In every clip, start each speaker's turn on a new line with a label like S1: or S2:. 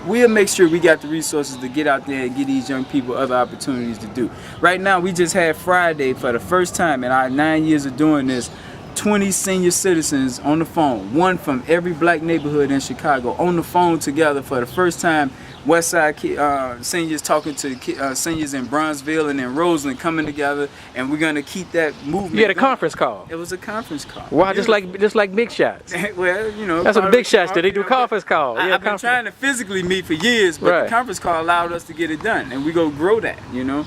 S1: we'll make sure we got the resources to get out there and get these young people other opportunities to do. Right now, we just had Friday for the first time in our 9 years of doing this. 20 senior citizens on the phone, one from every black neighborhood in Chicago, on the phone together for the first time. West Side seniors talking to seniors in Bronzeville and in Roseland coming together, and we're gonna keep that movement.
S2: You had a
S1: going.
S2: conference call.
S1: It was a conference call.
S2: Wow, just like Big Shots.
S1: Well, you know,
S2: that's what Big Shots do. They do conference calls.
S1: I've been trying to physically meet for years, but the conference call allowed us to get it done, and we go grow that, you know.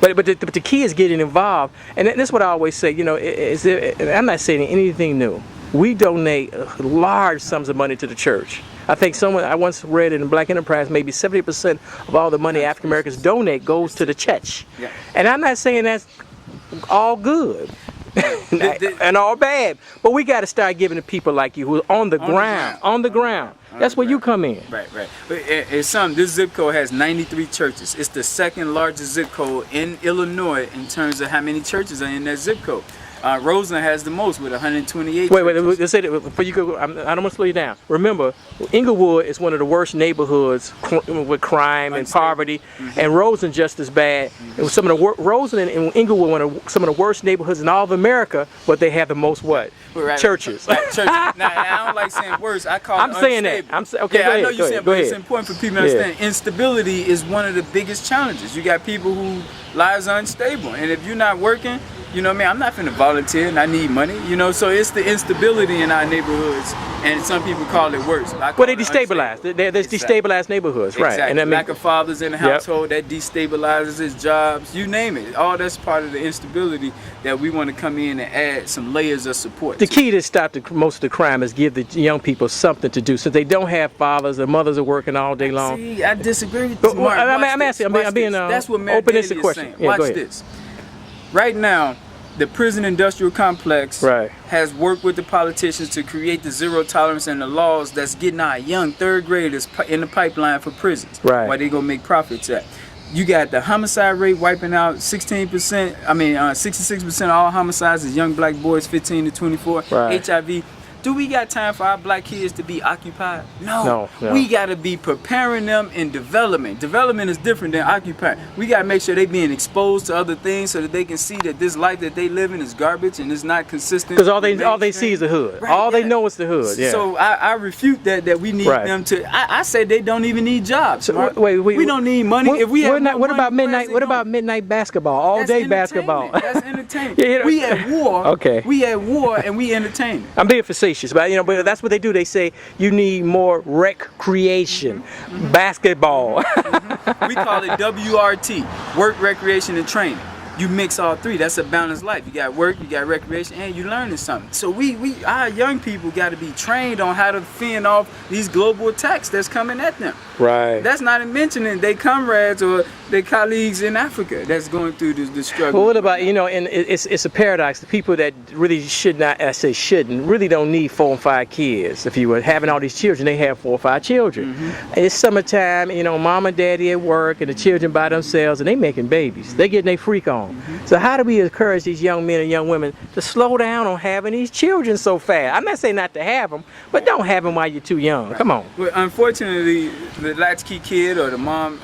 S2: But the key is getting involved, and that's what I always say. You know, I'm not saying anything new. We donate large sums of money to the church. I think I once read in Black Enterprise, maybe 70% of all the money African Americans donate goes to the church. Yeah. And I'm not saying that's all good and all bad, but we got to start giving to people like you who are on the ground. That's where you come in.
S1: Right. It's this zip code has 93 churches. It's the second largest zip code in Illinois in terms of how many churches are in that zip code. Roseland has the most with 128.
S2: Wait, let's say that before you go. I don't want to slow you down. Remember, Inglewood is one of the worst neighborhoods with crime and poverty, and Roseland just as bad. And some of the Roseland and Inglewood one of some of the worst neighborhoods in all of America, but they have the most what? Churches.
S1: Churches. Now, I don't like saying worse. I call it unstable.
S2: Saying that. Okay.
S1: Yeah,
S2: go
S1: I know
S2: ahead,
S1: you're saying, but it's important for people to understand. Instability is one of the biggest challenges. You got people who lives are unstable, and if you're not working, you know what I mean? I'm not finna volunteer and I need money, you know? So it's the instability in our neighborhoods, and some people call it worse. Well,
S2: they destabilize. There's destabilized neighborhoods, right?
S1: Exactly.
S2: And I mean,
S1: lack of fathers in the household, that destabilizes his jobs, you name it. All that's part of the instability that we want to come in and add some layers of support.
S2: The key to stop most of the crime is give the young people something to do. Since they don't have fathers, their mothers are working all day long.
S1: See, I disagree with you.
S2: I'm asking, I'm being
S1: that's what Mayor
S2: open
S1: Daley
S2: to
S1: is
S2: question.
S1: saying.
S2: Yeah,
S1: Watch this. Right now, the prison industrial complex has worked with the politicians to create the zero tolerance and the laws that's getting our young third graders in the pipeline for prisons. Why they gonna make profits at. You got the homicide rate wiping out 66% of all homicides is young black boys 15 to 24. HIV. Do we got time for our black kids to be occupied? No. We got to be preparing them in development. Development is different than occupying. We got to make sure they being exposed to other things so that they can see that this life that they live in is garbage and it's not consistent.
S2: Because all they see is the hood. All they know is the hood. Yeah.
S1: So I refute that we need them to. I say they don't even need jobs. So, we don't need money. If we have
S2: what about midnight? What about midnight basketball? All day basketball.
S1: That's entertainment. We at war.
S2: Okay.
S1: We at war and we entertain.
S2: I'm being facetious. But but that's what they do. They say you need more recreation, basketball.
S1: We call it WRT, work, recreation, and training. You mix all three. That's a balanced life. You got work, you got recreation, and you learning something. So our young people got to be trained on how to fend off these global attacks that's coming at them. That's not mentioning their comrades or their colleagues in Africa that's going through the struggle.
S2: Well, what about, and it's a paradox. The people that really shouldn't, really don't need 4 and 5 kids. If you were having all these children, they have 4 or 5 children. It's summertime, mom and daddy at work and the children by themselves, and they making babies. They getting their freak on. So how do we encourage these young men and young women to slow down on having these children so fast? I'm not saying not to have them, but don't have them while you're too young. Come on.
S1: Well, unfortunately, the latchkey kid or the mom,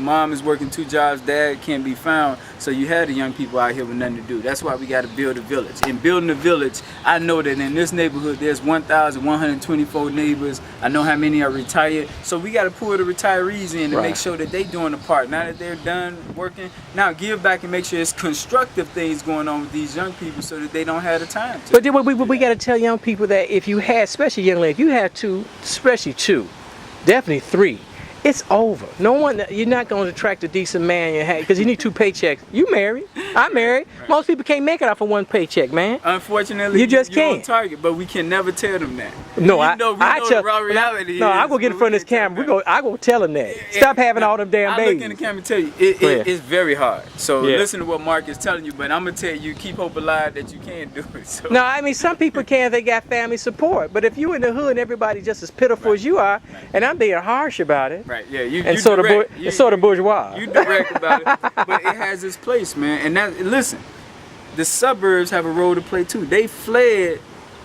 S1: mom is working 2 jobs, dad can't be found. So you have the young people out here with nothing to do. That's why we got to build a village. In building a village, I know that in this neighborhood, there's 1,124 neighbors. I know how many are retired. So we got to pull the retirees in to make sure that they doing the part. Now that they're done working, now give back and make sure it's constructive things going on with these young people so that they don't have the time to.
S2: But we got to tell young people that if you had, especially young ladies, if you have 2, especially 2, definitely 3, it's over. No one, you're not going to attract a decent man because you need 2 paychecks. You married, I'm married. Most people can't make it off of 1 paycheck, man.
S1: Unfortunately,
S2: you just can't.
S1: You're on target, but we can never tell them that.
S2: No,
S1: I know the raw reality.
S2: No, I'm gonna get in front of this camera. I gonna tell them that. Stop having all them damn babies.
S1: I look in the camera and tell you, it's very hard. So listen to what Mark is telling you, but I'm gonna tell you, keep hope alive that you can do it. So.
S2: No, I mean some people can. They got family support, but if you in the hood, and everybody just as pitiful as you are, and I'm being harsh about it.
S1: So
S2: the bourgeois.
S1: You direct about it, but it has its place, man. And listen, the suburbs have a role to play too. They fled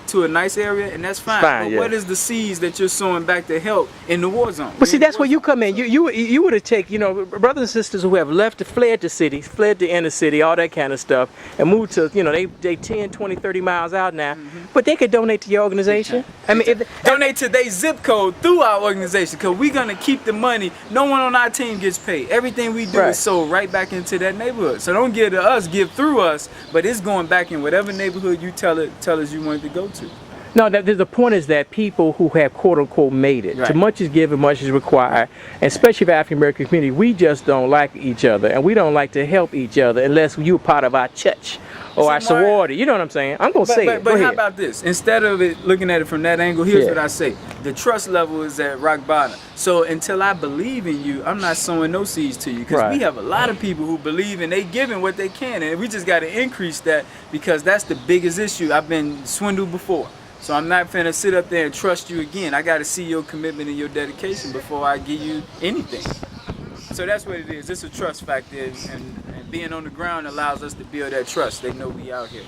S1: to a nice area, and that's fine. But what is the seeds that you're sowing back to help in the war zone?
S2: But see, that's where you come in. You would have taken, you know, brothers and sisters who have fled the city, fled the inner city, all that kind of stuff, and moved to, you know, they 10, 20, 30 miles out now. But they could donate to your organization. I mean,
S1: donate to their zip code through our organization, because we're gonna keep the money. No one on our team gets paid. Everything we do is sold right back into that neighborhood. So don't give to us, give through us, but it's going back in whatever neighborhood you tell us you want it to go to.
S2: No, the point is that people who have quote unquote made it, too much is given, much is required, and especially for the African American community, we just don't like each other, and we don't like to help each other unless you're part of our church or our sorority. You know what I'm saying? I'm gonna say it.
S1: But how about this? Instead of looking at it from that angle, here's what I say: the trust level is at rock bottom. So until I believe in you, I'm not sowing no seeds to you, because we have a lot of people who believe and they giving what they can, and we just got to increase that, because that's the biggest issue. I've been swindled before. So I'm not finna sit up there and trust you again. I got to see your commitment and your dedication before I give you anything. So that's what it is. It's a trust factor, and being on the ground allows us to build that trust. They know we out here.